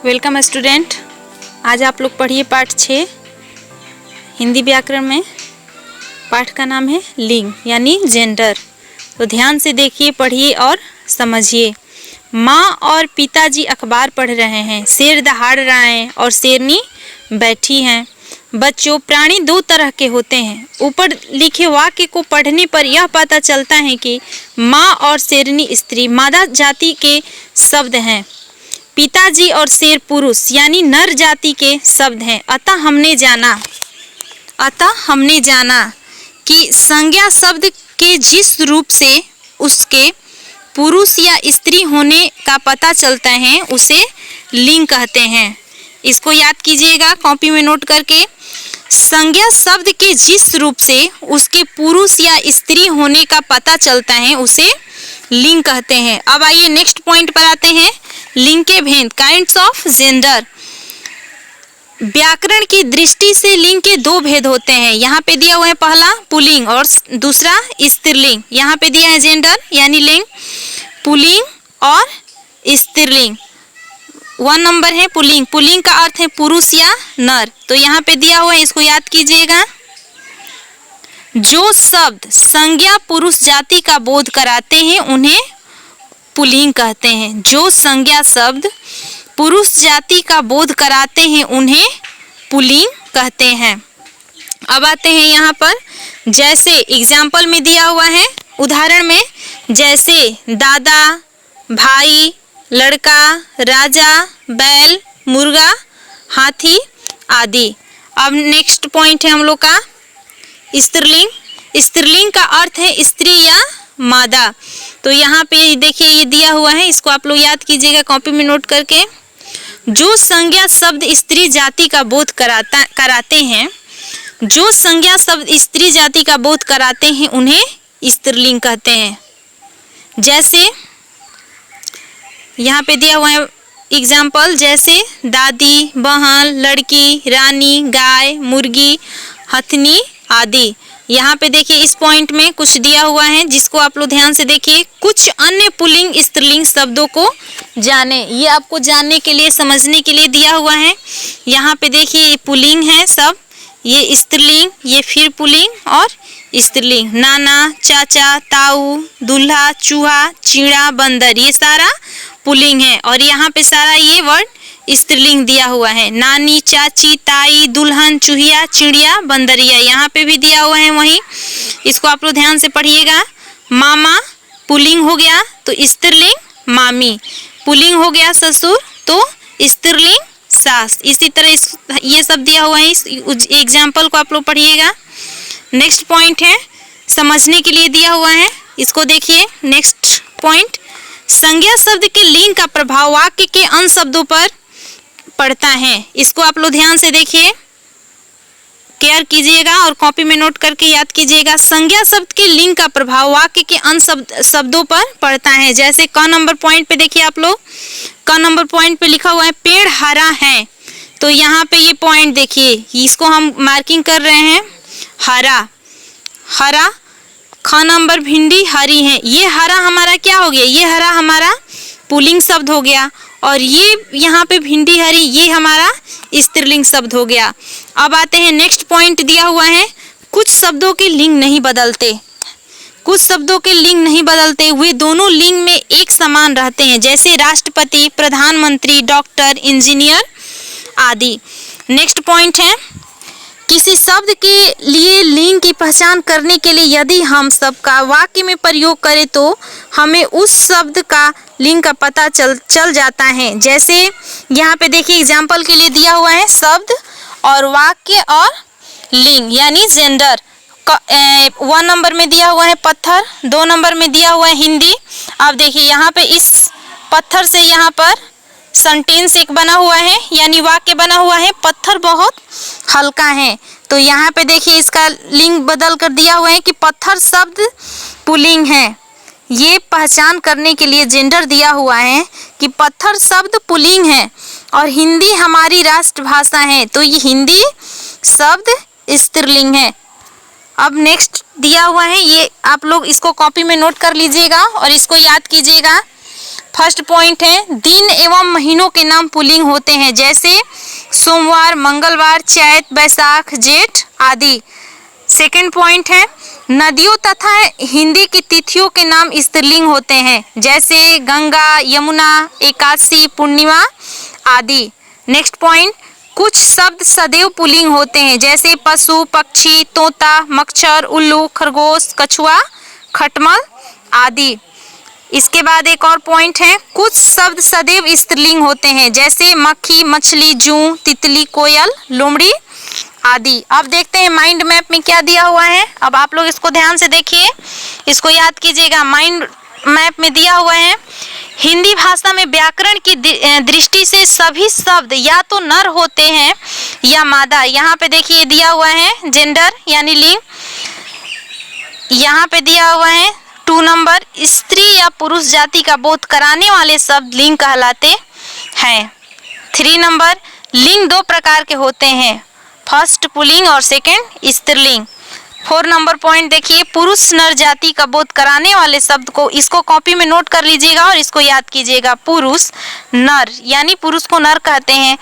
Welcome student. आज आप लोग पढ़िए पाठ 6 हिंदी व्याकरण में। पाठ का नाम है लिंग यानी जेंडर। तो ध्यान से देखिए, पढ़िए और समझिए। माँ और पिताजी अखबार पढ़ रहे हैं। शेर दहाड़ रहा है और शेरनी बैठी हैं। बच्चों, प्राणी दो तरह के होते हैं। ऊपर लिखे वाक्य को पढ़ने पर यह पता चलता है कि माँ और शेरनी स्त्री मादा जाति के शब्द हैं। पिताजी और शेर पुरुष यानी नर जाति के शब्द हैं। अतः हमने जाना कि संज्ञा शब्द के जिस रूप से उसके पुरुष या स्त्री होने का पता चलता है उसे लिंग कहते हैं। इसको याद कीजिएगा कॉपी में नोट करके। संज्ञा शब्द के जिस रूप से उसके पुरुष या स्त्री होने का पता चलता है उसे लिंग कहते हैं। अब आइए नेक्स्ट पॉइंट पर आते हैं। लिंग के भेद, काइंड्स ऑफ जेंडर। व्याकरण की दृष्टि से लिंग के दो भेद होते हैं। यहाँ पे दिया हुआ है पहला पुल्लिंग और दूसरा स्त्रीलिंग। यहाँ पे दिया है जेंडर यानी लिंग, पुल्लिंग और स्त्रीलिंग। 1 नंबर है पुल्लिंग। पुल्लिंग का अर्थ है पुरुष या नर। तो यहाँ पे दिया हुआ है, इसको याद कीजिएगा। जो शब्द संज्ञा पुरुष जाति का बोध कराते हैं उन्हें पुल्लिंग कहते हैं। जो संज्ञा शब्द पुरुष जाति का बोध कराते हैं उन्हें पुल्लिंग कहते हैं। अब आते हैं यहाँ पर, जैसे एग्जाम्पल में दिया हुआ है उदाहरण में, जैसे दादा, भाई, लड़का, राजा, बैल, मुर्गा, हाथी आदि। अब नेक्स्ट पॉइंट है हम लोग का स्त्रीलिंग। स्त्रीलिंग का अर्थ है स्त्री या मादा। तो यहाँ पे देखिए ये दिया हुआ है, इसको आप लोग याद कीजिएगा कॉपी में नोट करके। जो संज्ञा शब्द स्त्री जाति का बोध कराते हैं, जो संज्ञा शब्द स्त्री जाति का बोध कराते हैं उन्हें स्त्रीलिंग कहते हैं। जैसे यहाँ पे दिया हुआ है एग्जाम्पल, जैसे दादी, बहन, लड़की, रानी, गाय, मुर्गी, हथनी आदि। यहाँ पे देखिए इस पॉइंट में कुछ दिया हुआ है जिसको आप लोग ध्यान से देखिए। कुछ अन्य पुल्लिंग स्त्रीलिंग शब्दों को जाने, ये आपको जानने के लिए, समझने के लिए दिया हुआ है। यहाँ पे देखिए ये पुल्लिंग है सब, ये स्त्रीलिंग, ये फिर पुल्लिंग और स्त्रीलिंग। नाना, चाचा, ताऊ, दूल्हा, चूहा, चिड़ा, बंदर, ये सारा पुल्लिंग है। और यहाँ पे सारा ये वर्ड स्त्रीलिंग दिया हुआ है। नानी, चाची, ताई, दुल्हन, चूहिया, चिड़िया, बंदरिया, यहाँ पे भी दिया हुआ है वहीं। इसको आप लोग ध्यान से पढ़िएगा। मामा पुल्लिंग हो गया तो स्त्रीलिंग मामी, पुल्लिंग हो गया ससुर तो स्त्रीलिंग सास। इसी तरह ये सब दिया हुआ है। इस एग्जाम्पल को आप लोग पढ़िएगा। नेक्स्ट पॉइंट है, समझने के लिए दिया हुआ है, इसको देखिए। नेक्स्ट पॉइंट, संज्ञा शब्द के लिंग का प्रभाव वाक्य के अन्य शब्दों पर पड़ता है। इसको आप लोग ध्यान से देखिए, केयर कीजिएगा और कॉपी में नोट करके याद कीजिएगा। संज्ञा शब्द के लिंग का प्रभाव वाक्य के अन्य शब्दों पर पड़ता है। जैसे क नंबर पॉइंट पे देखिए आप लोग, क नंबर पॉइंट पे लिखा हुआ है पेड़ हरा है। तो यहाँ पे ये पॉइंट देखिए, इसको हम मार्किंग कर रहे हैं हरा, हरा। ख नंबर भिंडी हरी है। ये हरा हमारा क्या हो गया, ये हरा हमारा पुल्लिंग शब्द हो गया। और ये यहाँ पे भिंडी हरी, ये हमारा स्त्रीलिंग शब्द हो गया। अब आते हैं नेक्स्ट पॉइंट दिया हुआ है, कुछ शब्दों के लिंग नहीं बदलते। कुछ शब्दों के लिंग नहीं बदलते, वे दोनों लिंग में एक समान रहते हैं। जैसे राष्ट्रपति, प्रधानमंत्री, डॉक्टर, इंजीनियर आदि। नेक्स्ट पॉइंट है, किसी शब्द के लिए लिंग की पहचान करने के लिए यदि हम सबका वाक्य में प्रयोग करें तो हमें उस शब्द का लिंग का पता चल जाता है। जैसे यहाँ पे देखिए एग्जाम्पल के लिए दिया हुआ है शब्द और वाक्य और लिंग यानी जेंडर। 1 नंबर में दिया हुआ है पत्थर, 2 नंबर में दिया हुआ है हिंदी। अब देखिए यहाँ पे इस पत्थर से यहाँ पर सेंटेंस एक बना हुआ है यानी वाक्य बना हुआ है, पत्थर बहुत हल्का है। तो यहाँ पे देखिए इसका लिंग बदल कर दिया हुआ है कि पत्थर शब्द पुल्लिंग है। ये पहचान करने के लिए जेंडर दिया हुआ है कि पत्थर शब्द पुल्लिंग है और हिंदी हमारी राष्ट्रभाषा है तो ये हिंदी शब्द स्त्रीलिंग है। अब नेक्स्ट दिया हुआ है, ये आप लोग इसको कॉपी में नोट कर लीजिएगा और इसको याद कीजिएगा। फर्स्ट पॉइंट है दिन एवं महीनों के नाम पुल्लिंग होते हैं, जैसे सोमवार, मंगलवार, चैत, बैसाख, जेठ आदि। सेकंड पॉइंट है नदियों तथा हिंदी की तिथियों के नाम स्त्रीलिंग होते हैं, जैसे गंगा, यमुना, एकादशी, पूर्णिमा आदि। नेक्स्ट पॉइंट कुछ शब्द सदैव पुल्लिंग होते हैं, जैसे पशु, पक्षी, तोता, मच्छर, उल्लू, खरगोश, कछुआ, खटमल आदि। इसके बाद एक और पॉइंट है कुछ शब्द सदैव स्त्रीलिंग होते हैं, जैसे मक्खी, मछली, जूं, तितली, कोयल, लोमड़ी आदि। अब देखते हैं माइंड मैप में क्या दिया हुआ है। अब आप लोग इसको ध्यान से देखिए, इसको याद कीजिएगा। माइंड मैप में दिया हुआ है हिंदी भाषा में व्याकरण की दृष्टि से सभी शब्द या तो नर होते हैं या मादा। यहाँ पे देखिए दिया हुआ है जेंडर यानी लिंग। यहाँ पे दिया हुआ है 2 नंबर स्त्री या पुरुष जाति का बोध कराने वाले शब्द लिंग कहलाते हैं। 3 नंबर लिंग 2 प्रकार के होते हैं, फर्स्ट पुल्लिंग और सेकंड स्त्रीलिंग। 4 नंबर पॉइंट देखिए पुरुष नर जाति का बोध कराने वाले शब्द को, इसको कॉपी में नोट कर लीजिएगा और इसको याद कीजिएगा। पुरुष नर यानी पुरुष को नर कहते हैं,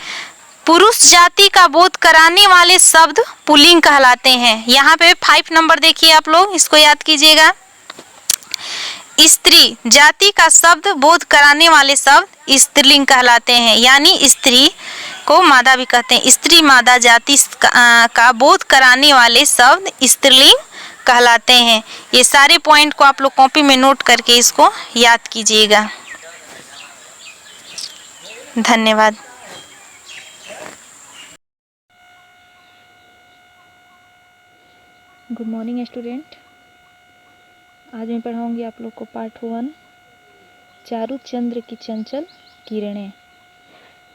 पुरुष जाति का बोध कराने वाले शब्द पुल्लिंग कहलाते हैं। यहाँ पे 5 नंबर देखिए आप लोग, इसको याद कीजिएगा। स्त्री जाति का शब्द बोध कराने वाले शब्द स्त्रीलिंग कहलाते हैं, यानी स्त्री को मादा भी कहते हैं। स्त्री मादा जाति का बोध कराने वाले शब्द स्त्रीलिंग कहलाते हैं। ये सारे पॉइंट को आप लोग कॉपी में नोट करके इसको याद कीजिएगा। धन्यवाद। Good morning student. आज मैं पढ़ाऊंगी आप लोग को पार्ट 1 चारू चंद्र की चंचल किरणें।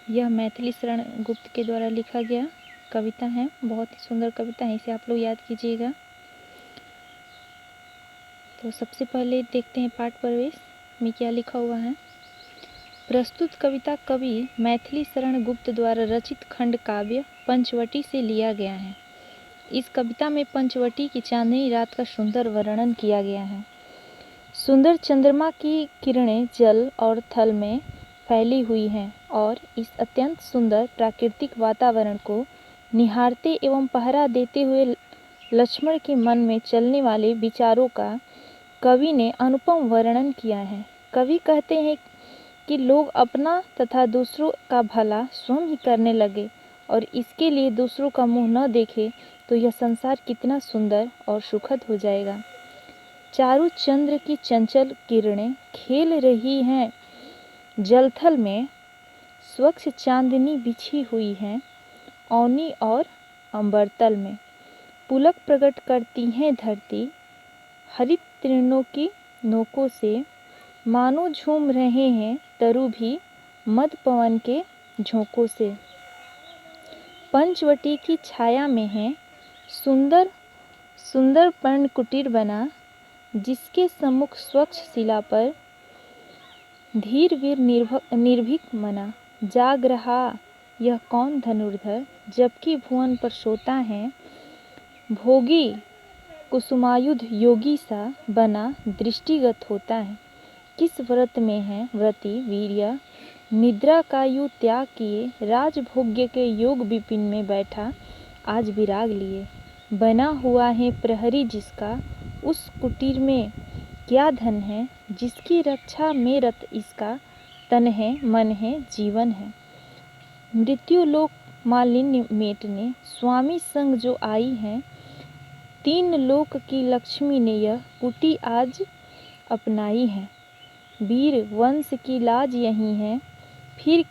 यह मैथिली शरण गुप्त के द्वारा लिखा गया कविता है, बहुत ही सुंदर कविता है, इसे आप लोग याद कीजिएगा। तो सबसे पहले देखते हैं पाठ प्रवेश में क्या लिखा हुआ है। प्रस्तुत कविता कवि मैथिली शरण गुप्त द्वारा रचित खंड काव्य पंचवटी से लिया गया है। इस कविता में पंचवटी की चांदनी रात का सुंदर वर्णन किया गया है। सुंदर चंद्रमा की किरणें जल और थल में फैली हुई हैं और इस अत्यंत सुंदर प्राकृतिक वातावरण को निहारते एवं पहरा देते हुए लक्ष्मण के मन में चलने वाले विचारों का कवि ने अनुपम वर्णन किया है। कवि कहते हैं कि लोग अपना तथा दूसरों का भला स्वयं ही करने लगे और इसके लिए दूसरों का मुंह न देखे तो यह संसार कितना सुंदर और सुखद हो जाएगा। चारू चंद्र की चंचल किरणें खेल रही हैं जलथल में, स्वच्छ चांदनी बिछी हुई है औनी और अंबरतल में। पुलक प्रकट करती हैं धरती हरित तृणों की नोकों से, मानो झूम रहे हैं तरु भी मद पवन के झोंकों से। पंचवटी की छाया में है सुंदर सुंदर पर्ण कुटीर बना, जिसके सम्मुख स्वच्छ शिला पर धीर वीर निर्भीक मना। जाग रहा यह कौन धनुर्धर, जबकि भुवन पर सोता है भोगी कुसुमायुध योगी सा बना दृष्टिगत होता है। किस व्रत में है व्रती वीर्य, निद्रा का यु त्याग किए, राजभोग्य के योग विपिन में बैठा आज विराग लिए। बना हुआ है प्रहरी जिसका, उस कुटीर में क्या धन है, जिसकी रक्षा में रत इसका तन है मन है जीवन है। मृत्यु लोक मालिन्य मेटने स्वामी संग जो आई है, 3 लोक की लक्ष्मी ने यह कुटी आज अपनाई है। वीर वंश की लाज यही है, फिर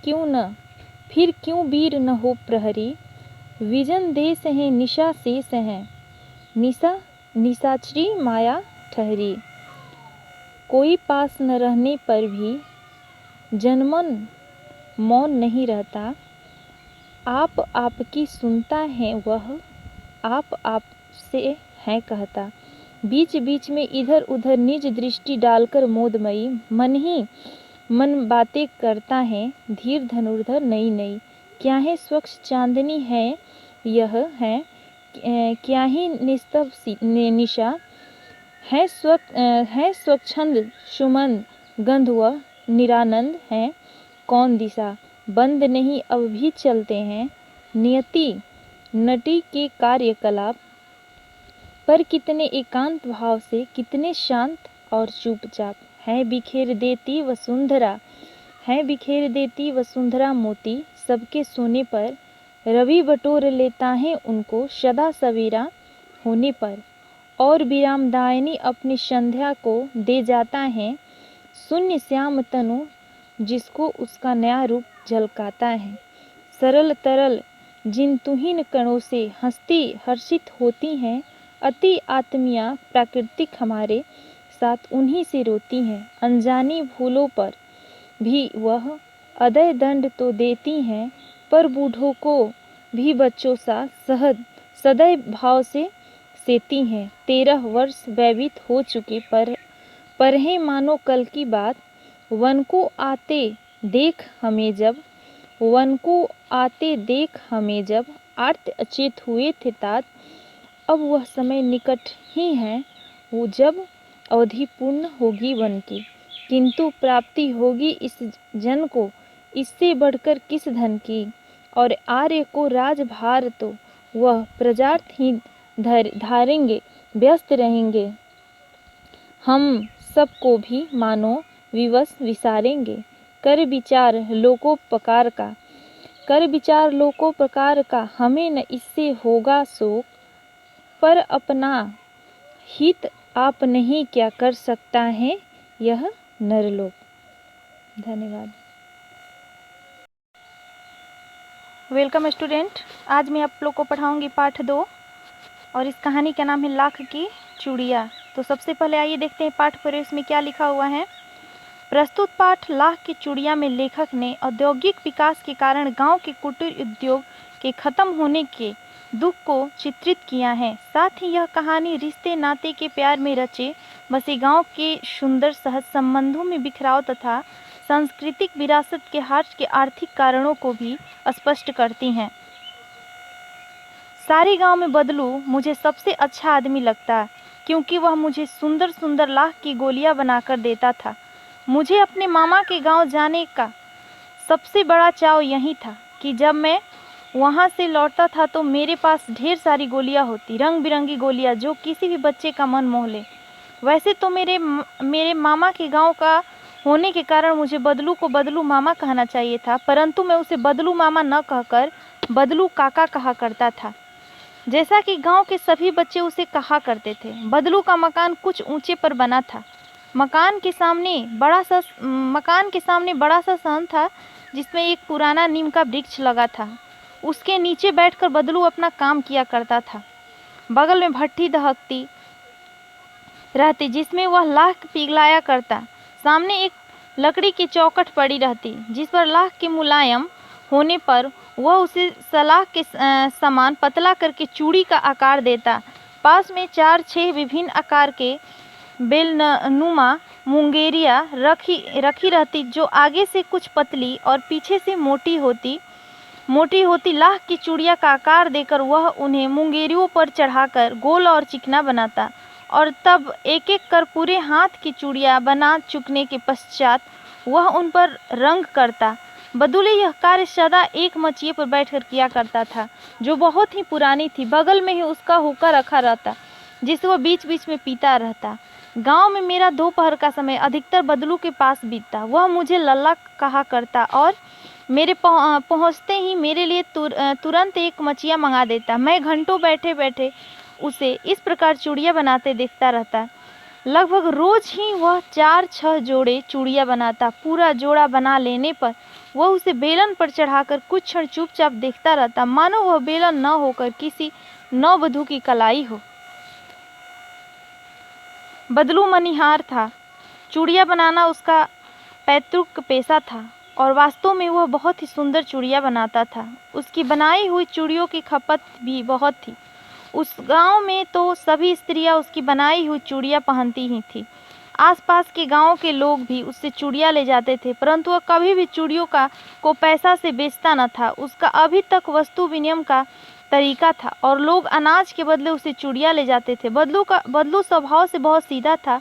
क्यों वीर न हो प्रहरी, विजन देश है निशा शेष है, निशा निशाचरी माया ठहरी। कोई पास न रहने पर भी जनमन मौन नहीं रहता, आप आपकी सुनता है वह आप से है कहता। बीच बीच में इधर उधर निज दृष्टि डालकर मोदमयी मन ही मन बातें करता है धीर धनुर्धर नई नई। क्या है स्वच्छ चांदनी है यह है, क्या ही निस्तब्ध निशा है स्वच्छंद सुमन गंध व निरानंद हैं कौन दिशा, बंद नहीं अब भी चलते हैं नियति नटी के कार्यकलाप, पर कितने एकांत भाव से, कितने शांत और चुपचाप। है बिखेर देती वसुंधरा, है बिखेर देती वसुंधरा मोती, सबके सोने पर रवि बटोर लेता है उनको सदा सवेरा होने पर। और विरामदायिनी अपनी संध्या को दे जाता है शून्य श्याम तनु, जिसको उसका नया रूप झलकाता है। सरल तरल जिन तुहिन कणों से हंसती हर्षित होती हैं, अति आत्मिया प्राकृतिक हमारे साथ उन्हीं से रोती हैं। अनजानी भूलों पर भी वह अदय दंड तो देती हैं, पर बूढ़ों को भी बच्चों सा सहज सदैव भाव से सेती हैं। 13 वर्ष व्यतीत हो चुके पर है मानो कल की बात, वन को आते देख हमें जब, वन को आते देख हमें जब, आर्त अचेत हुए थे तात। अब वह समय निकट ही है वो जब अवधि पूर्ण होगी वन की, किंतु प्राप्ति होगी इस जन को इससे बढ़कर किस धन की। और आर्य को राजभार तो वह प्रजार्थ ही धारेंगे, व्यस्त रहेंगे, हम सबको भी मानो विवश विसारेंगे। कर विचार लोकोपकार का, कर विचार लोकोपकार का, हमें न इससे होगा शोक, पर अपना हित आप नहीं क्या कर सकता है यह नरलोक। धन्यवाद। वेलकम स्टूडेंट, आज मैं आप लोग को पढ़ाऊंगी पाठ 2 और इस कहानी का नाम है लाख की चूड़ियाँ। तो सबसे पहले आइए देखते हैं पाठ पर इसमें क्या लिखा हुआ है। प्रस्तुत पाठ लाख की चूड़ियाँ में लेखक ने औद्योगिक विकास के कारण गांव के कुटीर उद्योग के खत्म होने के दुख को चित्रित किया है। साथ ही यह कहानी रिश्ते नाते के प्यार में रचे बसे गांव के सुंदर सहज संबंधों में बिखराव तथा सांस्कृतिक विरासत के हार्च के आर्थिक कारणों को भी स्पष्ट करती हैं। सारे गांव में बदलू मुझे सबसे अच्छा आदमी लगता, क्योंकि वह मुझे सुंदर सुंदर लाख की गोलियां बनाकर देता था। मुझे अपने मामा के गांव जाने का सबसे बड़ा चाव यही था कि जब मैं वहां से लौटता था तो मेरे पास ढेर सारी गोलियां होती, रंग बिरंगी गोलियां जो किसी भी बच्चे का मन मोह ले। वैसे तो मेरे मामा के गांव का होने के कारण मुझे बदलू को बदलू मामा कहना चाहिए था, परंतु मैं उसे बदलू मामा न कहकर बदलू काका कहा करता था, जैसा कि गांव के सभी बच्चे उसे कहा करते थे। बदलू का मकान कुछ ऊंचे पर बना था। मकान के सामने बड़ा सा सहन था जिसमें एक पुराना नीम का वृक्ष लगा था। उसके नीचे बैठकर बदलू अपना काम किया करता था। बगल में भट्ठी दहकती रहती जिसमें वह लाख पिघलाया करता। सामने एक लकड़ी की चौखट पड़ी रहती जिस पर लाख के मुलायम होने पर वह उसे सलाख के समान पतला करके चूड़ी का आकार देता। पास में 4-6 विभिन्न आकार के बेलनुमा मुंगेरियाँ रखी रहती जो आगे से कुछ पतली और पीछे से मोटी होती। लाख की चूड़ियाँ का आकार देकर वह उन्हें मुंगेरियों पर चढ़ाकर गोल और चिकना बनाता और तब एक एक कर पूरे हाथ की चूड़ियाँ बना चुकने के पश्चात वह उन पर रंग करता। बदुले यह कार्य सदा एक मचिए पर बैठकर किया करता था जो बहुत ही पुरानी थी। बगल में ही उसका हुक्का रखा रहता जिसे वह बीच बीच में पीता रहता। गांव में मेरा दोपहर का समय अधिकतर बदलू के पास बीतता। वह मुझे लल्ला कहा करता और मेरे पहुंचते ही मेरे लिए तुरंत एक मचिया मंगा देता। मैं घंटों बैठे बैठे उसे इस प्रकार चूड़ियाँ बनाते देखता रहता। लगभग रोज ही वह 4-6 जोड़े चूड़ियाँ बनाता। पूरा जोड़ा बना लेने पर वह उसे बेलन पर चढ़ाकर कुछ क्षण चुपचाप देखता रहता, मानो वह बेलन न होकर किसी नववधू की कलाई हो। बदलू मनिहार था। चूड़ियाँ बनाना उसका पैतृक पेशा था और वास्तव में वह बहुत ही सुंदर चूड़ियाँ बनाता था। उसकी बनाई हुई चूड़ियों की खपत भी बहुत थी। उस गांव में तो सभी स्त्रियां उसकी बनाई हुई चूड़ियाँ पहनती ही थी। आसपास के गांव के लोग भी उससे चूड़ियाँ ले जाते थे, परंतु वह कभी भी चूड़ियों को पैसा से बेचता न था। उसका अभी तक वस्तु विनिमय का तरीका था और लोग अनाज के बदले उसे चूड़ियाँ ले जाते थे। बदलू स्वभाव से बहुत सीधा था।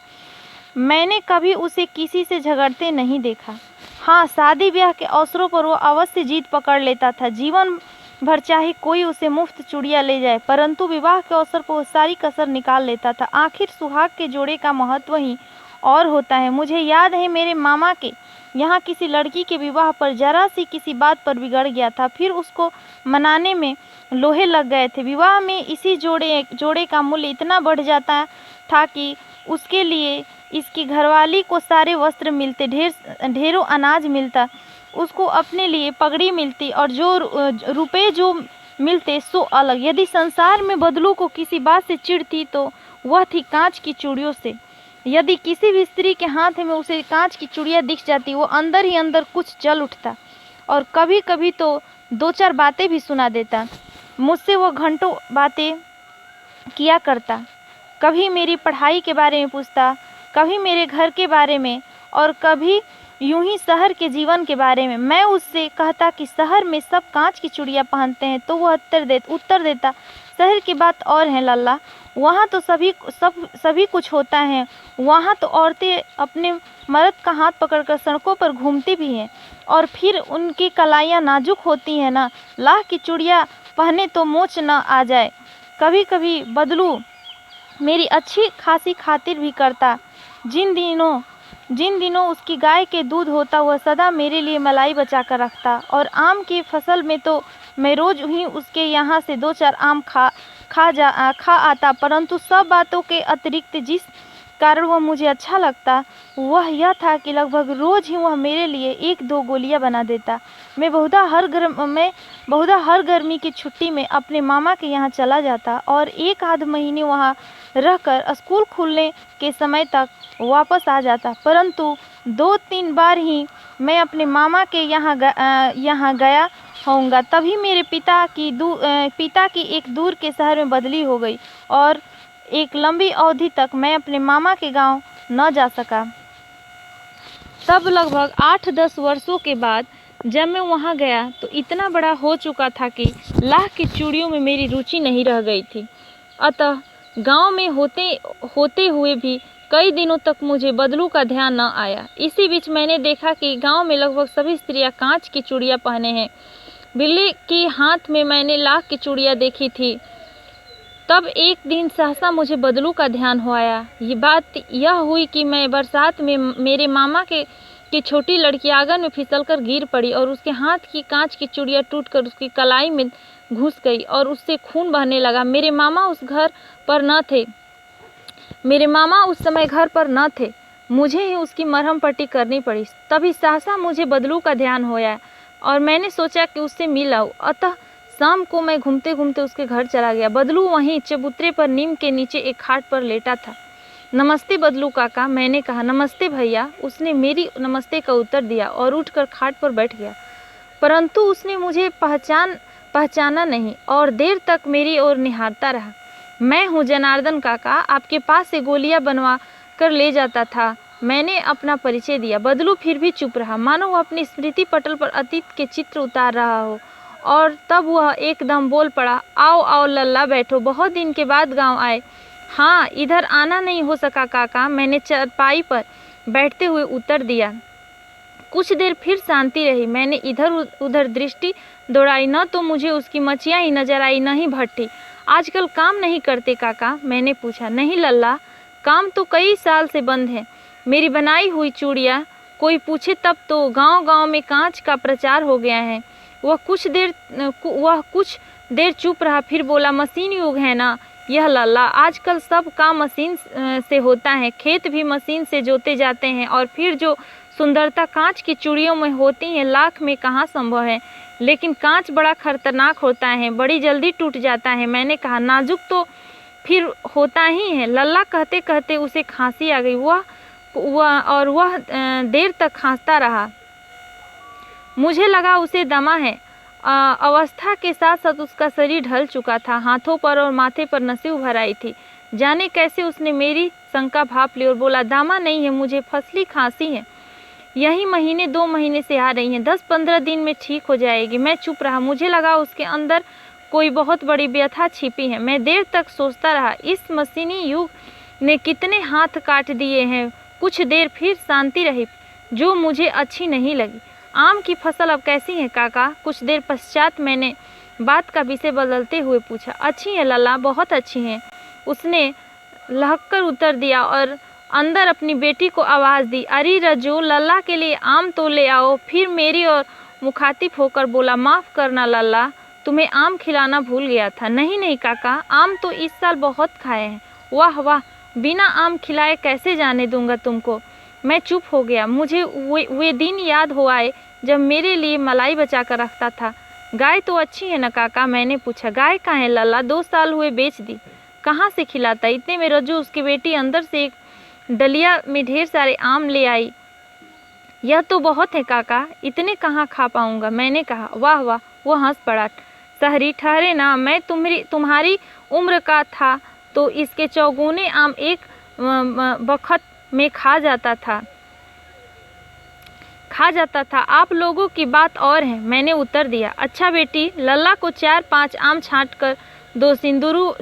मैंने कभी उसे किसी से झगड़ते नहीं देखा। हाँ, शादी ब्याह के अवसरों पर वो अवश्य जीत पकड़ लेता था। जीवन भर चाहे कोई उसे मुफ्त चूड़ियाँ ले जाए, परंतु विवाह के अवसर पर वो सारी कसर निकाल लेता था। आखिर सुहाग के जोड़े का महत्व ही और होता है। मुझे याद है मेरे मामा के यहाँ किसी लड़की के विवाह पर जरा सी किसी बात पर बिगड़ गया था, फिर उसको मनाने में लोहे लग गए थे। विवाह में इसी जोड़े का मूल्य इतना बढ़ जाता था कि उसके लिए इसकी घरवाली को सारे वस्त्र मिलते, ढेरों अनाज मिलता, उसको अपने लिए पगड़ी मिलती और जो रुपए जो मिलते सो अलग। यदि संसार में बदलू को किसी बात से चिढ़ थी तो वह थी कांच की चूड़ियों से। यदि किसी भी स्त्री के हाथ में उसे कांच की चूड़ियाँ दिख जाती, वो अंदर ही अंदर कुछ जल उठता और कभी कभी तो दो चार बातें भी सुना देता। मुझसे वो घंटों बातें किया करता, कभी मेरी पढ़ाई के बारे में पूछता, कभी मेरे घर के बारे में और कभी यूं ही शहर के जीवन के बारे में। मैं उससे कहता कि शहर में सब कांच की चूड़ियाँ पहनते हैं, तो वह उत्तर देता, शहर की बात और है लल्ला, वहाँ तो सभी कुछ होता है। वहाँ तो औरतें अपने मर्द का हाथ पकड़कर सड़कों पर घूमती भी हैं और फिर उनकी कलाइयाँ नाजुक होती हैं ना, लाह की चूड़ियाँ पहने तो मोच न आ जाए। कभी कभी बदलू मेरी अच्छी खासी खातिर भी करता। जिन दिनों उसकी गाय के दूध होता, वह सदा मेरे लिए मलाई बचा कर रखता। और आम की फसल में तो मैं रोज ही उसके यहाँ से दो चार आम खा आता, परंतु सब बातों के अतिरिक्त जिस कारण वह मुझे अच्छा लगता वह यह था कि लगभग रोज ही वह मेरे लिए एक दो गोलियां बना देता। मैं बहुधा हर गर्मी की छुट्टी में अपने मामा के यहाँ चला जाता और एक आध महीने वहाँ रहकर स्कूल खुलने के समय तक वापस आ जाता, परंतु 2-3 बार ही मैं अपने मामा के यहाँ गया होऊंगा। तभी मेरे पिता की एक दूर के शहर में बदली हो गई और एक लंबी अवधि तक मैं अपने मामा के गांव न जा सका। तब लगभग 8-10 वर्षों के बाद जब मैं वहां गया तो इतना बड़ा हो चुका था कि लाह की चूड़ियों में मेरी रुचि नहीं रह गई थी। अतः गांव में होते हुए भी कई दिनों तक मुझे बदलू का ध्यान न आया। इसी बीच मैंने देखा कि गांव में लगभग सभी स्त्रियां कांच की चूड़ियां पहने हैं। बिल्ली के हाथ में मैंने लाह की चूड़ियां देखी थी। तब एक दिन सहसा मुझे बदलू का ध्यान हो आया। ये बात यह हुई कि मैं बरसात में मेरे मामा की छोटी लड़की आंगन में फिसलकर गिर पड़ी और उसके हाथ की कांच की चूड़ियां टूटकर उसकी कलाई में घुस गई और उससे खून बहने लगा। मेरे मामा उस समय घर पर न थे। मुझे ही उसकी मरहम पट्टी करनी पड़ी। तभी सहसा मुझे बदलू का ध्यान होया और मैंने सोचा कि उससे मिल आऊं। अतः शाम को मैं घूमते घूमते उसके घर चला गया। बदलू वहीं चबूतरे पर नीम के नीचे एक खाट पर लेटा था। नमस्ते बदलू काका, मैंने कहा। नमस्ते भैया, उसने मेरी नमस्ते का उत्तर दिया और उठकर खाट पर बैठ गया, परंतु उसने मुझे पहचाना नहीं और देर तक मेरी ओर निहारता रहा। मैं हूँ जनार्दन काका, आपके पास से गोलियां बनवा कर ले जाता था। मैंने अपना परिचय दिया। बदलू फिर भी चुप रहा, मानो वह अपनी स्मृति पटल पर अतीत के चित्र उतार रहा हो। और तब वह एकदम बोल पड़ा, आओ आओ लल्ला, बैठो, बहुत दिन के बाद गांव आए। हाँ, इधर आना नहीं हो सका काका, मैंने चारपाई पर बैठते हुए उत्तर दिया। कुछ देर फिर शांति रही। मैंने इधर उधर दृष्टि दौड़ाई, न तो मुझे उसकी मचिया ही नजर आई, न ही भट्टी। आजकल काम नहीं करते काका, मैंने पूछा। नहीं लल्ला, काम तो कई साल से बंद है। मेरी बनाई हुई चूड़ियाँ कोई पूछे तब तो गांव गांव में कांच का प्रचार हो गया है। वह कुछ देर चुप रहा, फिर बोला, मशीन युग है ना यह लल्ला, आजकल सब काम मशीन से होता है। खेत भी मशीन से जोते जाते हैं और फिर जो सुंदरता कांच की चूड़ियों में होती है लाख में कहाँ संभव है। लेकिन कांच बड़ा खतरनाक होता है, बड़ी जल्दी टूट जाता है। मैंने कहा, नाजुक तो फिर होता ही है। लल्ला कहते कहते उसे खांसी आ गई। वह देर तक खांसता रहा। मुझे लगा उसे दमा है। अवस्था के साथ साथ उसका शरीर ढल चुका था। हाथों पर और माथे पर नसें उभर आई थी। जाने कैसे उसने मेरी शंका भाप ली और बोला, दामा नहीं है, मुझे फसली खांसी है, यही 1-2 महीने से आ रही है, 10-15 दिन में ठीक हो जाएगी। मैं चुप रहा। मुझे लगा उसके अंदर कोई बहुत बड़ी व्यथा छिपी है। मैं देर तक सोचता रहा, इस मशीनी युग ने कितने हाथ काट दिए हैं, कुछ देर फिर शांति रही जो मुझे अच्छी नहीं लगी। आम की फसल अब कैसी है काका? कुछ देर पश्चात मैंने बात का विषय बदलते हुए पूछा। अच्छी है लल्ला, बहुत अच्छी हैं, उसने लहक्कर उत्तर दिया और अंदर अपनी बेटी को आवाज़ दी। अरे रजो, लल्ला के लिए आम तो ले आओ। फिर मेरी ओर मुखातिब होकर बोला, माफ़ करना लल्ला, तुम्हें आम खिलाना भूल गया था। नहीं नहीं काका, आम तो इस साल बहुत खाए हैं। वाह वाह, बिना आम खिलाए कैसे जाने दूंगा तुमको। मैं चुप हो गया। मुझे वे दिन याद हो आए जब मेरे लिए मलाई बचा कर रखता था। गाय तो अच्छी है ना काका? मैंने पूछा। गाय कहाँ है लल्ला? 2 साल हुए बेच दी। कहाँ से खिलाता? इतने में रज्जू उसकी बेटी अंदर से एक डलिया में ढेर सारे आम ले आई। यह तो बहुत है काका, इतने कहाँ खा पाऊंगा? मैंने कहा। वाह वाह, वो हंस पड़ा। शहरी ठहरे ना, मैं तुम्हारी उम्र का था तो इसके चौगुने आम एक बखत में खा जाता था। आप लोगों की बात और है, मैंने उत्तर दिया। अच्छा बेटी, लल्ला को 4-5 आम छांट कर 2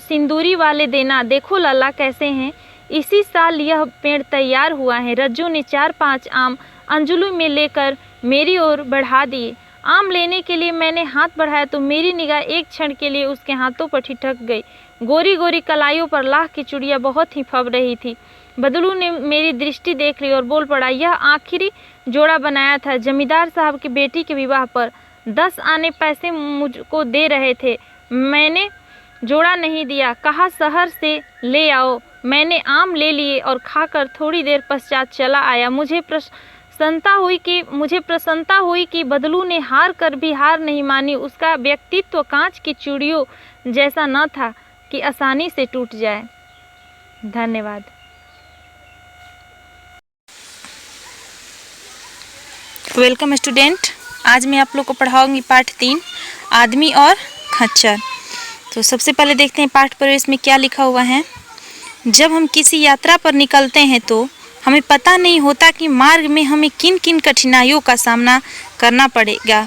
सिंदूरी वाले देना। देखो लल्ला कैसे हैं। इसी साल यह पेड़ तैयार हुआ है। रज्जू ने 4-5 आम अंजलि में लेकर मेरी ओर बढ़ा दिए। आम लेने के लिए मैंने हाथ बढ़ाया तो मेरी निगाह एक क्षण के लिए उसके हाथों पर ठिठक गई। गोरी गोरी कलाइयों पर लाख की चूड़ियाँ बहुत ही फब रही थी। बदलू ने मेरी दृष्टि देख ली और बोल पड़ा, यह आखिरी जोड़ा बनाया था। जमींदार साहब की बेटी के विवाह पर 10 आने पैसे मुझको दे रहे थे। मैंने जोड़ा नहीं दिया, कहा शहर से ले आओ। मैंने आम ले लिए और खाकर थोड़ी देर पश्चात चला आया। मुझे प्रसन्नता हुई कि बदलू ने हार कर भी हार नहीं मानी। उसका व्यक्तित्व कांच की चूड़ियों जैसा न था कि आसानी से टूट जाए। धन्यवाद। वेलकम स्टूडेंट, आज मैं आप लोग को पढ़ाऊंगी पाठ 3, आदमी और खच्चर। तो सबसे पहले देखते हैं पाठ प्रवेश में क्या लिखा हुआ है। जब हम किसी यात्रा पर निकलते हैं तो हमें पता नहीं होता कि मार्ग में हमें किन किन कठिनाइयों का सामना करना पड़ेगा।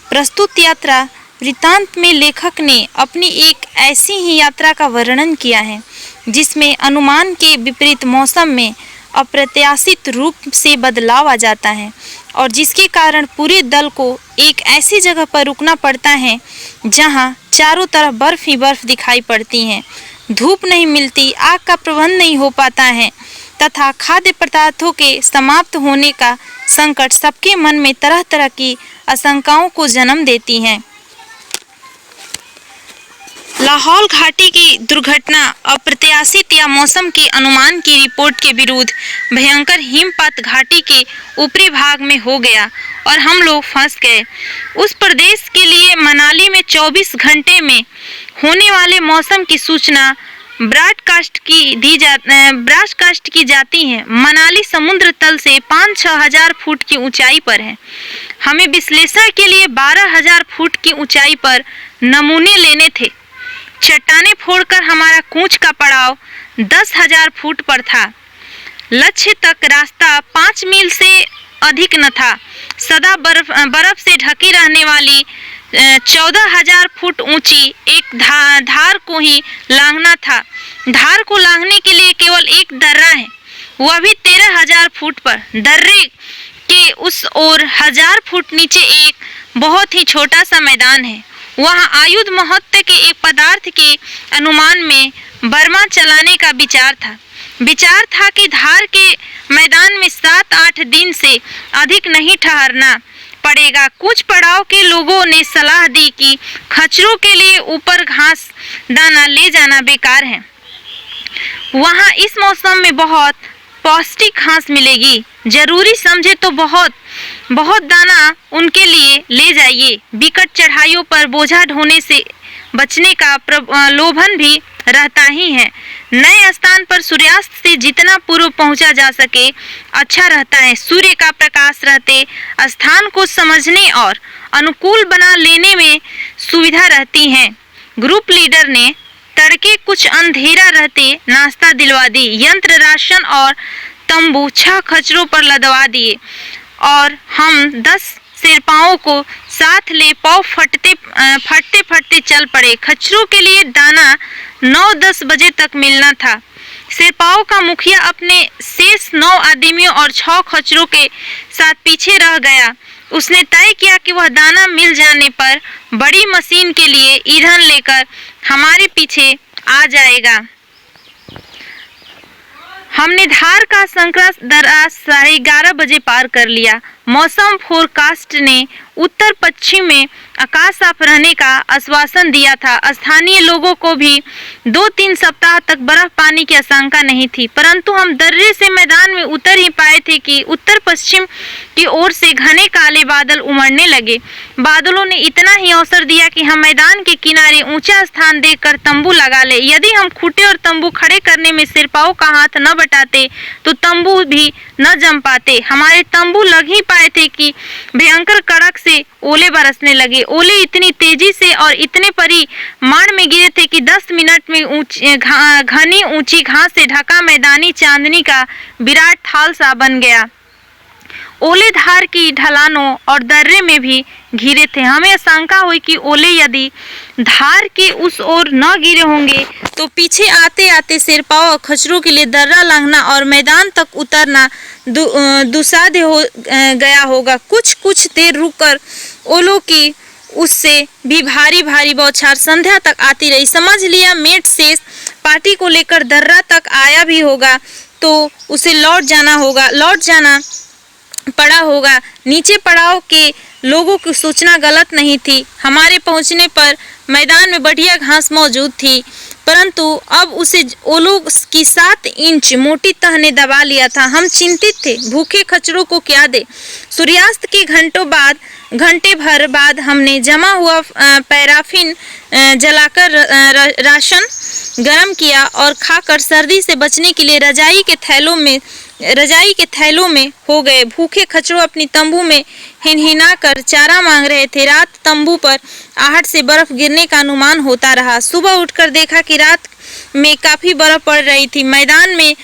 प्रस्तुत यात्रा वृत्तांत में लेखक ने अपनी एक ऐसी ही यात्रा का वर्णन किया है जिसमें अनुमान के विपरीत मौसम में अप्रत्याशित रूप से बदलाव आ जाता है और जिसके कारण पूरे दल को एक ऐसी जगह पर रुकना पड़ता है जहां चारों तरफ बर्फ ही बर्फ दिखाई पड़ती है, धूप नहीं मिलती, आग का प्रबंध नहीं हो पाता है तथा खाद्य पदार्थों के समाप्त होने का संकट सबके मन में तरह तरह की आशंकाओं को जन्म देती हैं। लाहौल घाटी की दुर्घटना अप्रत्याशित या मौसम के अनुमान की रिपोर्ट के विरुद्ध भयंकर हिमपात घाटी के ऊपरी भाग में हो गया और हम लोग फंस गए। उस प्रदेश के लिए मनाली में 24 घंटे में होने वाले मौसम की सूचना ब्रॉडकास्ट की जाती है। मनाली समुद्र तल से 5-6 हजार फुट की ऊंचाई पर है। हमें विश्लेषण के लिए 12,000 फुट की ऊंचाई पर नमूने लेने थे। चट्टानें फोड़कर हमारा कूच का पड़ाव 10,000 फुट पर था। लक्ष्य तक रास्ता 5 मील से अधिक न था। सदा बर्फ से ढकी रहने वाली 14,000 फुट ऊंची एक धार को ही लांघना था। धार को लांघने के लिए केवल एक दर्रा है, वह भी 13,000 फुट पर। दर्रे के उस ओर 1000 फुट नीचे एक बहुत ही छोटा सा मैदान है। वहाँ आयुध महत्व के एक पदार्थ के अनुमान में बर्मा चलाने का विचार था कि धार के मैदान में 7-8 दिन से अधिक नहीं ठहरना पड़ेगा। कुछ पड़ाव के लोगों ने सलाह दी कि खच्चरों के लिए ऊपर घास दाना ले जाना बेकार है, वहाँ इस मौसम में बहुत पौष्टिक घास मिलेगी। जरूरी समझे तो बहुत दाना उनके लिए ले जाइए। विकट चढ़ाइयों पर बोझा ढोने से बचने का प्रलोभन भी रहता ही है। नए स्थान पर सूर्यास्त से जितना पूर्व पहुंचा जा सके अच्छा रहता है। सूर्य का प्रकाश रहते स्थान को समझने और अनुकूल बना लेने में सुविधा रहती है। ग्रुप लीडर ने तड़के कुछ अंधेरा रहते नाश्ता दिलवा दी। यंत्र, राशन और तंबू 6 खच्चरों पर लदवा दिए और हम 10 शेरपाओं को साथ ले पाँव फटते चल पड़े। खच्चरों के लिए दाना 9-10 बजे तक मिलना था। शेरपाओं का मुखिया अपने शेष 9 आदमियों और 6 खच्चरों के साथ पीछे रह गया। उसने तय किया कि वह दाना मिल जाने पर बड़ी मशीन के लिए ईंधन लेकर हमारे पीछे आ जाएगा। हमने धार का संकरा दर्रा 11:30 बजे पार कर लिया। मौसम फोरकास्ट ने उत्तर पश्चिम में आकाश साफ रहने का आश्वासन दिया था। स्थानीय लोगों को भी 2-3 सप्ताह तक बर्फ पानी की आशंका नहीं थी, परंतु हम दर्रे से मैदान में उतर ही पाए थे कि उत्तर पश्चिम की ओर से घने काले बादल उमड़ने लगे। बादलों ने इतना ही अवसर दिया कि हम मैदान के किनारे ऊंचा स्थान देखकर तंबू लगा ले। यदि हम खूंटे और तंबू खड़े करने में शेरपाओं का हाथ न बटाते तो तंबू भी न जम पाते। हमारे तंबू लग ही पाए थे कि भयंकर कड़क से ओले बरसने लगे। ओले इतनी तेजी से और इतने परिमाण में गिरे थे कि 10 मिनट में घनी ऊंची घास से ढका मैदानी चांदनी का विराट थाल सा बन गया। ओले धार की ढलानों और दर्रे में भी गिरे थे। हमें आशंका हुई कि ओले यदि धार के उस ओर न गिरे होंगे तो पीछे आते आते शेरपाओं और खच्चरों के लिए दर्रा लांघना और मैदान तक उतरना दुस्साध्य हो गया होगा। कुछ देर रुककर ओलों की उससे भी भारी भारी बौछार संध्या तक आती रही। समझ लिया मेट शेष पार्टी को लेकर दर्रा तक आया भी होगा तो उसे लौट जाना पड़ा होगा। नीचे पड़ाव के लोगों की सूचना गलत नहीं थी। हमारे पहुंचने पर मैदान में बढ़िया घास मौजूद थी, परंतु अब उसे ओलों की 7 इंच मोटी तह ने दबा लिया था। हम चिंतित थे, भूखे खच्चरों को क्या दे। सूर्यास्त के घंटे भर बाद हमने जमा हुआ पैराफिन जलाकर राशन गर्म किया और खाकर सर्दी से बचने के लिए रजाई के थैलों में हो गए। भूखे खच्चरों अपनी तंबू में हिनहिना कर चारा मांग रहे थे। रात तंबू पर आहट से बर्फ गिरने का अनुमान होता रहा। सुबह उठकर देखा कि रात में काफी बर्फ पड़ रही थी। मैदान में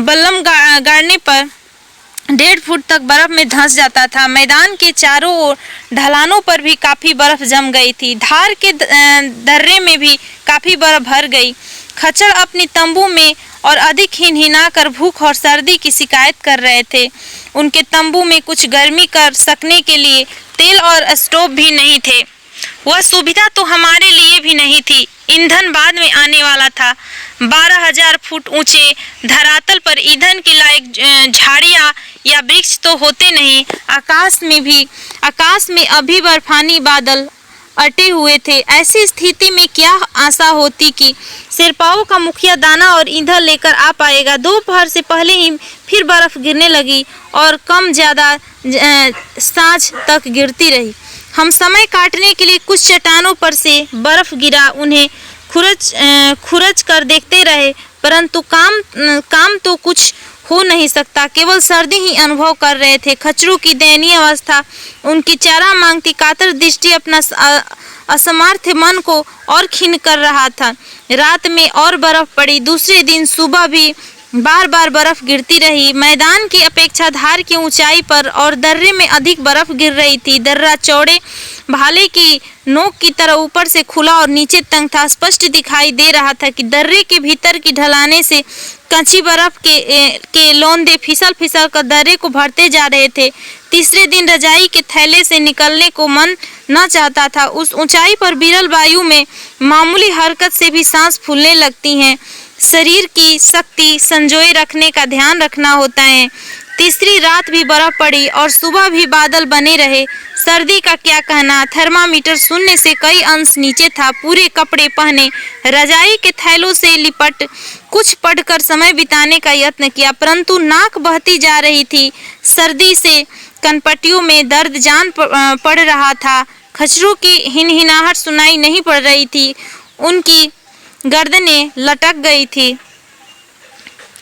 बल्लम गाड़ने पर 1.5 फुट तक बर्फ में धंस जाता था। मैदान के चारों ओर ढलानों पर भी काफी बर्फ जम गई थी। धार के दर्रे में भी काफी बर्फ भर गई। खच्चर अपनी तंबू में और अधिक हिनहिना कर भूख और सर्दी की शिकायत कर रहे थे। उनके तंबू में कुछ गर्मी कर सकने के लिए तेल और स्टोव भी नहीं थे। वह सुविधा तो हमारे लिए भी नहीं थी। ईंधन बाद में आने वाला था। 12,000 फुट ऊंचे धरातल पर ईंधन के लायक झाड़ियां या वृक्ष तो होते नहीं। आकाश में अभी बर्फानी बादल अटे हुए थे। ऐसी स्थिति में क्या आशा होती कि शेरपाओं का मुखिया दाना और ईंधन लेकर आ पाएगा। दोपहर से पहले ही फिर बर्फ गिरने लगी और कम ज्यादा सांझ तक गिरती रही। हम समय काटने के लिए कुछ चट्टानों पर से बर्फ गिरा, उन्हें खुरच कर देखते रहे, परंतु काम तो कुछ हो नहीं सकता। केवल सर्दी ही अनुभव कर रहे थे। खच्चरों की दयनीय अवस्था, उनकी चारा मांगती कातर दृष्टि अपना असमर्थ मन को और खिन्न कर रहा था। रात में और बर्फ पड़ी। दूसरे दिन सुबह भी बार बार बर्फ गिरती रही। मैदान की अपेक्षा धार की ऊंचाई पर और दर्रे में अधिक बर्फ गिर रही थी। दर्रा चौड़े भाले की नोक की तरह ऊपर से खुला और नीचे तंग था। स्पष्ट दिखाई दे रहा था कि दर्रे के भीतर की ढलाने से कच्ची बर्फ के लोंदे फिसल कर दर्रे को भरते जा रहे थे। तीसरे दिन रजाई के थैले से निकलने को मन न चाहता था। उस ऊंचाई पर विरल वायु में मामूली हरकत से भी सांस फूलने लगती हैं। शरीर की शक्ति संजोए रखने का ध्यान रखना होता है। तीसरी रात भी बर्फ पड़ी और सुबह भी बादल बने रहे। सर्दी का क्या कहना, थर्मामीटर 0 से कई अंश नीचे था। पूरे कपड़े पहने, रजाई के थैलों से लिपट कुछ पढ़कर समय बिताने का यत्न किया, परंतु नाक बहती जा रही थी। सर्दी से कनपटियों में दर्द जान पड़ रहा था। खच्चरों की हिनहिनाहट सुनाई नहीं पड़ रही थी। उनकी गर्दनें लटक गई थी।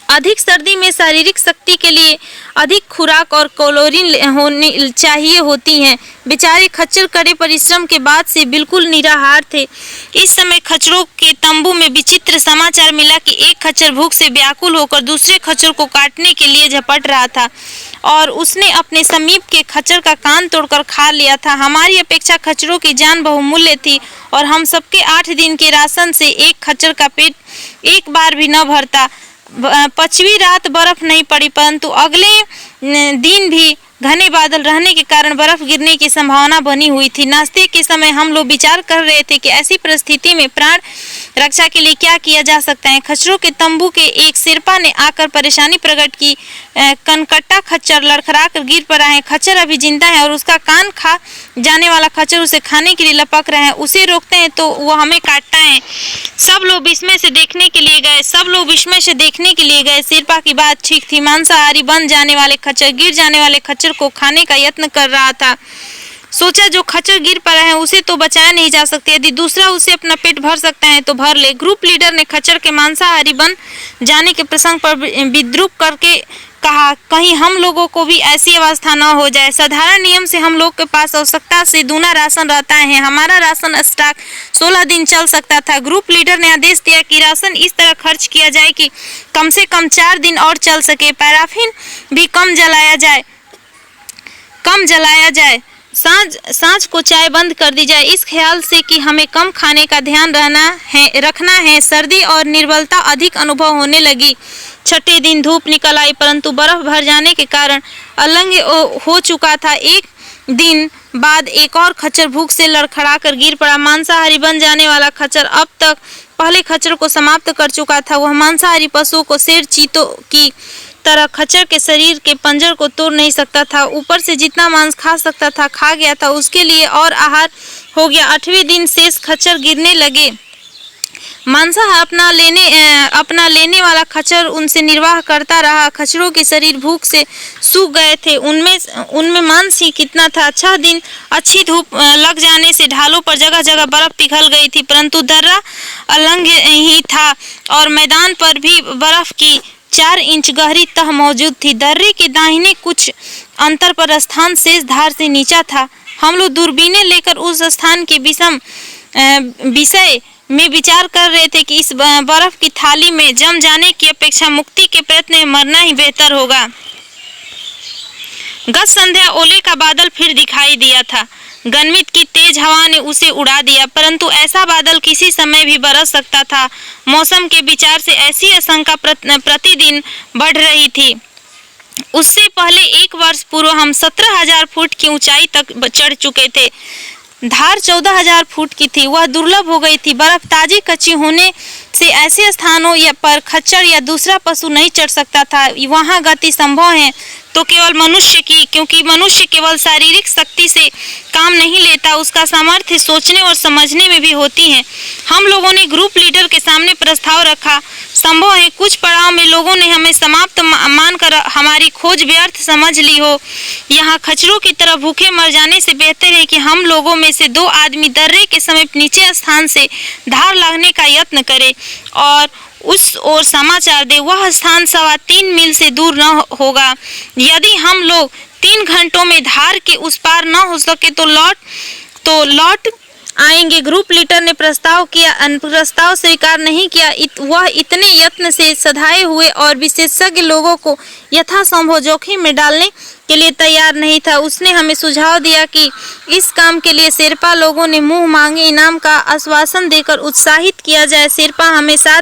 अधिक सर्दी में शारीरिक शक्ति के लिए अधिक खुराक और कैलोरी चाहिए होती हैं। बेचारे खच्चर कड़े परिश्रम के बाद से बिल्कुल निराहार थे। इस समय खच्चरों के तंबू में विचित्र समाचार मिला कि एक खच्चर भूख से व्याकुल होकर दूसरे खच्चर को काटने के लिए झपट रहा था और उसने अपने समीप के खच्चर का कान तोड़कर खा लिया था। हमारी अपेक्षा खच्चरों की जान बहुमूल्य थी और हम सबके 8 दिन के राशन से एक खच्चर का पेट एक बार भी न भरता। पांचवी रात बर्फ नहीं पड़ी, परंतु अगले दिन भी घने बादल रहने के कारण बर्फ गिरने की संभावना बनी हुई थी। नाश्ते के समय हम लोग विचार कर रहे थे कि ऐसी परिस्थिति में प्राण रक्षा के लिए क्या किया जा सकता है। खच्चरों के तंबू के एक शेरपा ने आकर परेशानी प्रकट की। कनकट्टा खच्चर लड़खड़ा कर गिर पड़ा है। खच्चर अभी जिंदा है और उसका कान खा जाने वाला खच्चर उसे खाने के लिए लपक रहे हैं। उसे रोकते हैं तो वो हमें काटता है। सब लोग विस्मय से देखने के लिए गए। शेरपा की बात ठीक थी। मांसाहारी बन जाने वाले खच्चर गिर जाने वाले खच्चर को खाने का यत्न कर रहा था। सोचा जो खच्चर गिर पड़ा है उसे तो बचाया नहीं जा सकता, यदि दूसरा उसे अपना पेट भर सकता है तो भर ले। ग्रुप लीडर ने खच्चर के मांसाहारी बन जाने के प्रसंग पर विद्रूप करके कहा, कहीं हम लोगों को भी ऐसी अवस्था न हो जाए। साधारण नियम से हम लोग के पास आवश्यकता से दूना राशन रहता है। हमारा राशन स्टॉक 16 दिन चल सकता था। ग्रुप लीडर ने आदेश दिया कि राशन इस तरह खर्च किया जाए कि कम से कम 4 दिन और चल सके। पैराफिन भी कम जलाया जाए। सांझ को चाय बंद कर दी जाए, इस ख्याल से कि हमें कम खाने का ध्यान रखना है। सर्दी और निर्बलता अधिक अनुभव होने लगी। छठे दिन धूप निकल आई, परंतु बर्फ भर जाने के कारण अलंग हो चुका था। एक दिन बाद एक और खच्चर भूख से लड़खड़ा कर गिर पड़ा। मांसाहारी बन जाने वाला खच्चर अब तक पहले खच्चर को समाप्त कर चुका था। वह मांसाहारी पशुओं को शेर चीतों की तरह खच्चर के शरीर के पंजर को तोड़ नहीं सकता था। ऊपर से जितना मांस खा सकता था खा गया था, उसके लिए और आहार हो गया। 8वें दिन शेष खच्चर गिरने लगे। मांसाहार अपना लेने वाला खच्चर उनसे निर्वाह करता रहा। खच्चरों के शरीर भूख से सूख गए थे। उनमें मांस ही कितना था। 6 दिन अच्छी धूप लग जाने से ढालों पर जगह जगह बर्फ पिघल गई थी, परंतु दर्रा अलंग ही था और मैदान पर भी बर्फ की 4 इंच गहरी तह मौजूद थी। दर्रे के दाहिने कुछ अंतर पर स्थान शेष धार से नीचा था। हम लोग दूरबीनें लेकर उस स्थान के विषय में विचार कर रहे थे कि इस बर्फ की थाली में जम जाने की अपेक्षा मुक्ति के प्रयत्न में मरना ही बेहतर होगा। गत संध्या ओले का बादल फिर दिखाई दिया था। गनमित की तेज हवा ने उसे उड़ा दिया, परंतु ऐसा बादल किसी समय भी बरस सकता था। मौसम के विचार से ऐसी आशंका प्रतिदिन बढ़ रही थी। उससे पहले 1 वर्ष पूर्व हम 17,000 फुट की ऊंचाई तक चढ़ चुके थे। धार 14,000 फुट की थी। वह दुर्लभ हो गई थी। बर्फ ताजी कच्ची होने से ऐसे स्थानों पर खच्चर या दूसरा पशु नहीं चढ़ सकता था। वहां गति संभव है तो केवल मनुष्य की, क्योंकि मनुष्य केवल शारीरिक शक्ति से काम नहीं लेता, उसका सामर्थ्य सोचने और समझने में भी होती है। हम लोगों ने ग्रुप लीडर के सामने प्रस्ताव रखा। संभव है कुछ पड़ाव में लोगों ने हमें समाप्त मानकर हमारी खोज व्यर्थ समझ ली हो। यहाँ खच्चरों की तरह भूखे मर जाने से बेहतर है कि हम लोगों में से 2 आदमी दर्रे के समीप नीचे स्थान से धार लगने का यत्न करें और उस ओर समाचार दे। वह स्थान 3.25 मील से दूर न होगा। यदि हम लोग 3 घंटों में धार के उस पार न हो सके तो लौट आएंगे। ग्रुप लीडर ने प्रस्ताव स्वीकार नहीं किया। वह इतने यत्न से सधाए हुए और विशेषज्ञ लोगों को यथासंभव जोखिम में डालने के लिए तैयार नहीं था। उसने हमें सुझाव दिया कि इस काम के लिए शेरपा लोगों ने मुंह मांगे इनाम का आश्वासन देकर उत्साहित किया जाए। शेरपा हमें साथ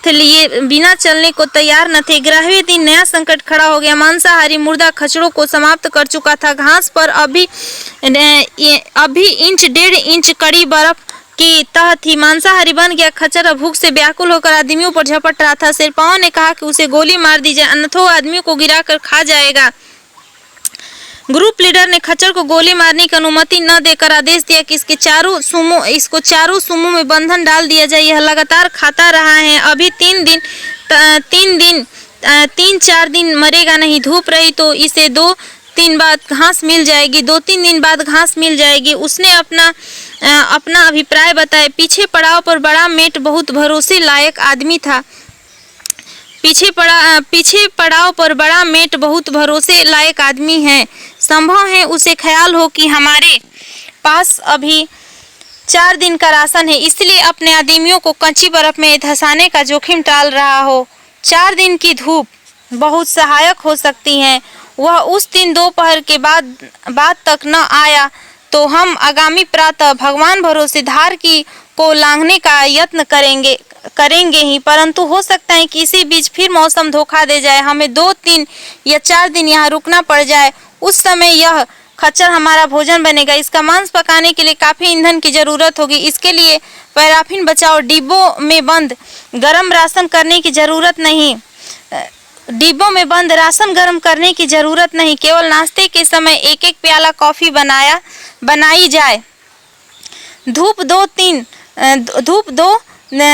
लिए बिना चलने को तैयार न थे। 11वें दिन नया संकट खड़ा हो गया। मांसाहारी मुर्दा खच्चरों को समाप्त कर चुका था। घास पर अभी 1.5 इंच कड़ी बर्फ की तह थी। मांसाहारी बन गया खच्चर भूख से व्याकुल होकर आदमियों पर झपट रहा था। शेरपाओं ने कहा कि उसे गोली मार दी जाए, अन्यथा आदमियों को गिराकर खा जाएगा। ग्रुप लीडर ने खच्चर को गोली मारने की अनुमति न देकर आदेश दिया कि इसको चारों सुमों में बंधन डाल दिया जाए। यह लगातार खाता रहा है। अभी 3-4 दिन मरेगा नहीं। धूप रही तो इसे 2-3 बाद घास मिल जाएगी। 2-3 दिन बाद घास मिल जाएगी। उसने अपना अभिप्राय बताया। पीछे पड़ाव पर बड़ा मेट बहुत भरोसे लायक आदमी था। पीछे पड़ाव पर बड़ा मेट बहुत भरोसे लायक आदमी है। संभव है उसे ख्याल हो कि हमारे पास अभी 4 दिन का राशन है, इसलिए अपने आदमियों को कच्ची बर्फ में धंसाने का जोखिम टाल रहा हो। 4 दिन की धूप बहुत सहायक हो सकती है। वह उस दिन दोपहर के बाद तक न आया तो हम आगामी प्रातः भगवान भरोसे धार की को लांघने का यत्न करेंगे ही, परंतु हो सकता है कि इसी बीच फिर मौसम धोखा दे जाए, हमें 2-3 या 4 दिन यहाँ रुकना पड़ जाए। उस समय यह खच्चर हमारा भोजन बनेगा। इसका मांस पकाने के लिए काफ़ी ईंधन की ज़रूरत होगी। इसके लिए पैराफिन बचाओ। डिब्बों में बंद गरम राशन करने की ज़रूरत नहीं। डिब्बों में बंद राशन गर्म करने की ज़रूरत नहीं। केवल नाश्ते के समय 1-1 प्याला कॉफ़ी बनाई जाए। धूप 2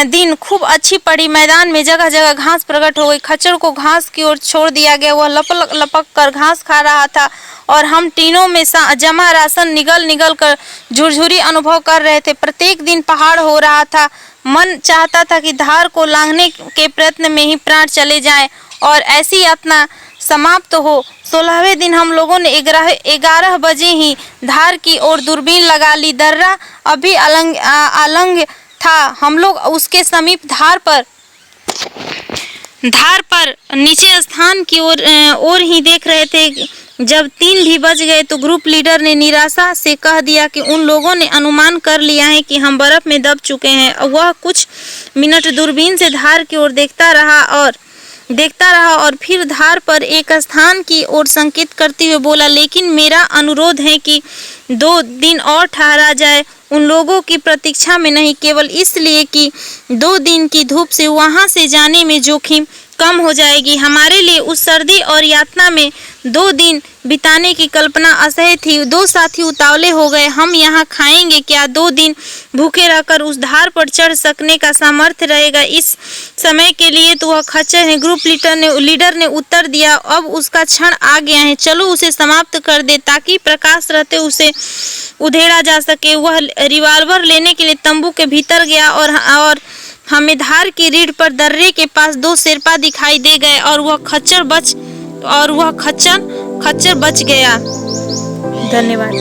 दिन खूब अच्छी पड़ी। मैदान में जगह जगह घास प्रकट हो गई। खच्चर को घास की ओर छोड़ दिया गया। वह लपक लपक कर घास खा रहा था और हम टीनों में जमा राशन निगल कर झुरझुरी अनुभव कर रहे थे। प्रत्येक दिन पहाड़ हो रहा था। मन चाहता था कि धार को लांघने के प्रयत्न में ही प्राण चले जाएं और ऐसी यातना समाप्त हो। 16वें दिन हम लोगों ने 11 बजे ही धार की ओर दूरबीन लगा ली। दर्रा अभी अलंग था। हम लोग उसके समीप धार पर नीचे स्थान की ओर ही देख रहे थे। जब 3 भी बज गए तो ग्रुप लीडर ने निराशा से कह दिया कि उन लोगों ने अनुमान कर लिया है कि हम बर्फ में दब चुके हैं। वह कुछ मिनट दूरबीन से धार की ओर देखता रहा और फिर धार पर एक स्थान की ओर संकेत करते हुए बोला, लेकिन मेरा अनुरोध है कि 2 दिन और ठहरा जाए। उन लोगों की प्रतीक्षा में नहीं, केवल इसलिए कि 2 दिन की धूप से वहां से जाने में जोखिम कम हो जाएगी। हमारे लिए उस सर्दी और यातना में 2 दिन बिताने की कल्पना असह्य थी। 2 साथी उतावले हो गए। हम यहाँ खाएंगे क्या? 2 दिन भूखे रहकर उस धार पर चढ़ सकने का सामर्थ्य रहेगा इस समय के लिए तो वह खच्चर है। ग्रुप लीडर ने उत्तर दिया, अब उसका क्षण आ गया है। चलो उसे समाप्त कर दे ताकि प्रकाश रहते उसे उधेड़ा जा सके। वह रिवॉल्वर लेने के लिए तंबू के भीतर गया और हमें धार की रीढ़ पर दर्रे के पास 2 शेरपा दिखाई दे गए और वह खच्चर बच गया। धन्यवाद।